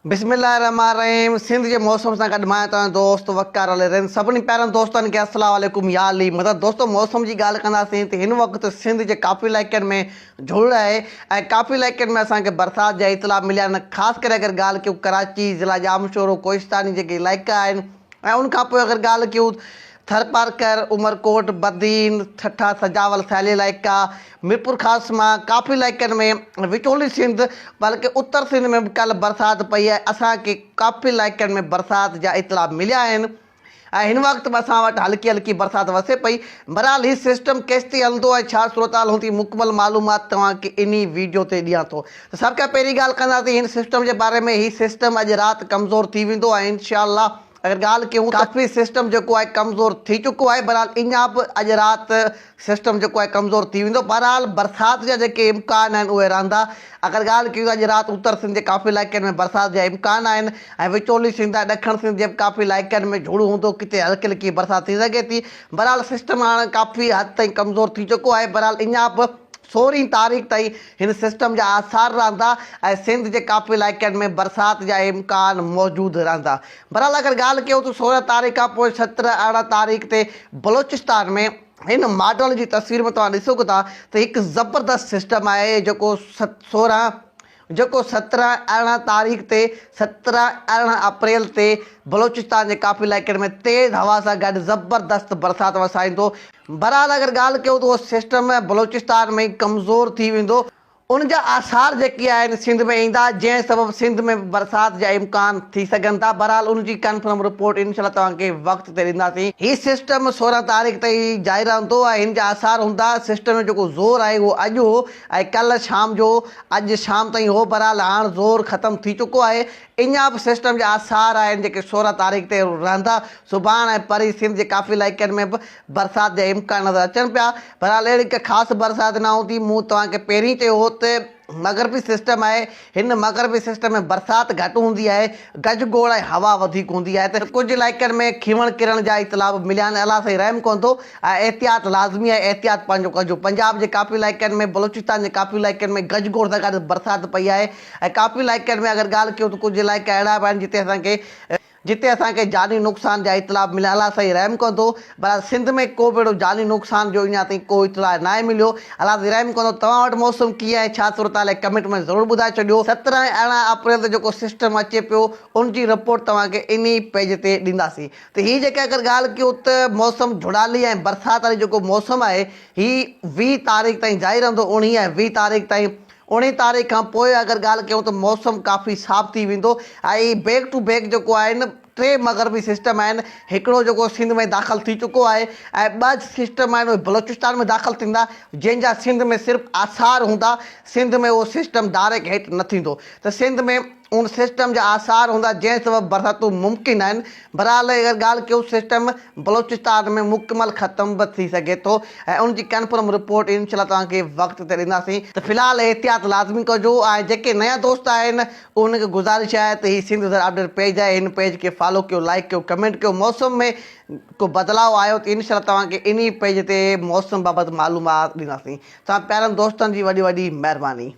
बिस्मिल्लाहिर्रहमानिर्रहीम। सिंध के मौसम से गॾु मां तव्हां दोस्त वक़ार अली रिन। सभिनी पहिरियों दोस्तनि खे अस्सलाम वालेकुम या अली। मतिलबु दोस्तो मौसम जी ॻाल्हि कंदासीं त हिन वक़्तु सिंध जे काफ़ी इलाइक़नि में झुड़ आहे ऐं काफ़ी इलाइक़नि में असांखे बरसाति जा इतला मिलिया आहिनि। ख़ासि करे अगरि ॻाल्हि कयूं कराची ज़िला जामशोरो कोहिस्तानी जेके इलाइक़ा आहिनि ऐं उनखां पोइ अगरि ॻाल्हि कयूं थरपारकर उमरकोट बदीन ठठा सजावल सैली इलाइक़ा मीरपुर ख़ासमा काफ़ी इलाइक़नि में विचोली सिंध बल्कि उत्तर सिंध में बि कल्ह बरसाति पई आहे। असांखे काफ़ी इलाइक़नि में बरसाति जा इतला मिलिया आहिनि ऐं हिन वक़्तु बि असां वटि हल्की हल्की बरसाति वसे पई। बहरहाल हीउ सिस्टम केसिताईं हलंदो ऐं छा सूरताल हूंदी मुकमल मालूमात तव्हांखे इन वीडियो ते ॾियां थो। त सभ खां पहिरीं ॻाल्हि कंदासीं हिन सिस्टम जे बारे में। हीउ सिस्टम अॼु राति कमज़ोर थी वेंदो ऐं इंशाअल्लाह अगर ॻाल्हि कयूं काफ़ी सिस्टम जेको आहे कमज़ोर थी चुको आहे। बहरहाल अञा बि अॼु राति सिस्टम जेको आहे कमज़ोर थी वेंदो। बहरहाल बरसाति जा जेके इम्कान आहिनि उहे रहंदा। अगरि ॻाल्हि कयूं अॼु राति उत्तर सिंध जे काफ़ी इलाइक़नि में बरसाति जा इम्कान आहिनि ऐं विचोली सिंध ऐं ॾखण सिंध जे काफ़ी इलाइक़नि में झुड़ हूंदो, किथे हल्की हल्की बरसाति थी सघे थी। बहरहाल सिस्टम हाणे काफ़ी हद ताईं कमज़ोर थी चुको आहे। बहरहाल अञा बि 16 तारीख़ ताईं हिन सिस्टम जा आसार रहंदा ऐं सिंध जे काफ़ी इलाइक़नि में बरसाति जा इम्कान मौजूदु रहंदा। बहरहाल अगरि ॻाल्हि कयूं त 16 तारीख़ खां पोइ 17-18 तारीख़ ते बलोचिस्तान में हिन मॉडल जी तस्वीर में तव्हां ॾिसो था त हिकु ज़बरदस्त सिस्टम आहे जेको 17-18 तारीख़ ते 17-18 अप्रैल ते बलोचिस्तान जे काफ़ी इलाइक़नि में तेज़ हवा सां गॾु ज़बरदस्त बरसाति वसाईंदो। बहरहाल अगरि ॻाल्हि कयूं त उहो सिस्टम बलोचिस्तान में कमज़ोर थी वेंदो। उन जा आसार जेके आहिनि सिंध में ईंदा जंहिं सबबु सिंध में बरसाति जा इम्कान थी सघनि था। बहरहाल उनजी कंफर्म रिपोर्ट इंशाअल्लाह तव्हांखे वक़्त ते ॾींदासीं। हीउ सिस्टम 16 तारीख़ ताईं जारी रहंदो ऐं हिन जा आसार हूंदा। सिस्टम जो जेको ज़ोर आहे उहो अॼु हो ऐं कल्ह शाम जो अॼु शाम ताईं हो। बहरहाल हाणे ज़ोर ख़तमु थी चुको आहे। अञा बि सिस्टम जा आसार आहिनि जेके 16 तारीख़ ते रहंदा। सुभाणे ऐं परी सिंध जे काफ़ी इलाइक़नि में बि बरसाति जा इम्कान नज़र अचनि पिया। बहरहाल अहिड़ी का ख़ासि बरसाति न हूंदी। मूं तव्हांखे पहिरीं चयो हो त मग़रबी सिस्टम आहे। हिन मग़रबी सिस्टम में बरसाति घटि हूंदी आहे, गजगोड़ ऐं हवा वधीक हूंदी आहे। त कुझु इलाइक़नि में खिवण किरण जा इतला बि मिलिया आहिनि। अलाह साईं रहम कंदो ऐं एहतियात लाज़मी आहे, एहतियात पंहिंजो कजो। पंजाब जे काफ़ी इलाइक़नि में बलोचिस्तान जे काफ़ी इलाइक़नि में गजगोड़ सां गॾु बरसाति पई आहे ऐं काफ़ी इलाइक़नि में अगरि ॻाल्हि कयूं त कुझु इलाइक़ा अहिड़ा बि आहिनि जिते असांखे जानी नुक़सान जा इतला मिलिया। अलाह साईं रहम कंदो। पर सिंध में को बि अहिड़ो जानी नुक़सान जो अञा ताईं को इतला न आहे मिलियो। अलाह साईं रहम कंदो। तव्हां वटि मौसम कीअं आहे, छा सूरताल आहे, कमेंट में ज़रूरु ॿुधाए छॾियो। 17-18 अप्रैल ते जेको सिस्टम अचे पियो उनजी रिपोर्ट तव्हांखे इन पेज ते ॾींदासीं। त हीअ जेके अगरि ॻाल्हि कयूं त मौसम झुड़ाली ऐं बरसाति वारी जेको मौसम आहे हीअ 20 तारीख़ ताईं जारी रहंदो। 19 ऐं 20 तारीख़ ताईं। 19 तारीख़ खां पोइ अगरि ॻाल्हि कयूं त मौसम काफ़ी साफ़ थी वेंदो ऐं बैक टू बैक जेको आहे न 3 मग़रबी सिस्टम आहिनि। हिकिड़ो जेको सिंध में दाख़िल थी चुको आहे ऐं 2 सिस्टम आहिनि उहे बलोचिस्तान में दाख़िल थींदा जंहिंजा सिंध में सिर्फ़ु आसार हूंदा। सिंध में उहो सिस्टम डायरेक्ट हेठि न थींदो। त सिंध में उन सिस्टम जा आसार हूंदा जंहिं सबबु बरसातूं मुमकिन आहिनि। बहरहाल अगरि ॻाल्हि कयूं सिस्टम बलोचिस्तान में मुकमल ख़तम बि थी सघे थो ऐं उनजी कंफर्म रिपोर्ट इंशाअल्लाह तव्हांखे वक़्त ते ॾींदासीं। त फ़िलहालु एहतियात लाज़मी कजो ऐं जेके नया दोस्त आहिनि उनखे गुज़ारिश आहे त हीउ सिंध अपडेट पेज आहे, हिन पेज खे फॉलो कयो, लाइक कयो, कमेंट कयो। मौसम में को बदिलाव आयो त इंशाअल्लाह तव्हांखे इन पेज ते मौसम बाबति मालूमात ॾींदासीं। तव्हां प्यारनि दोस्तनि जी वॾी वॾी महिरबानी।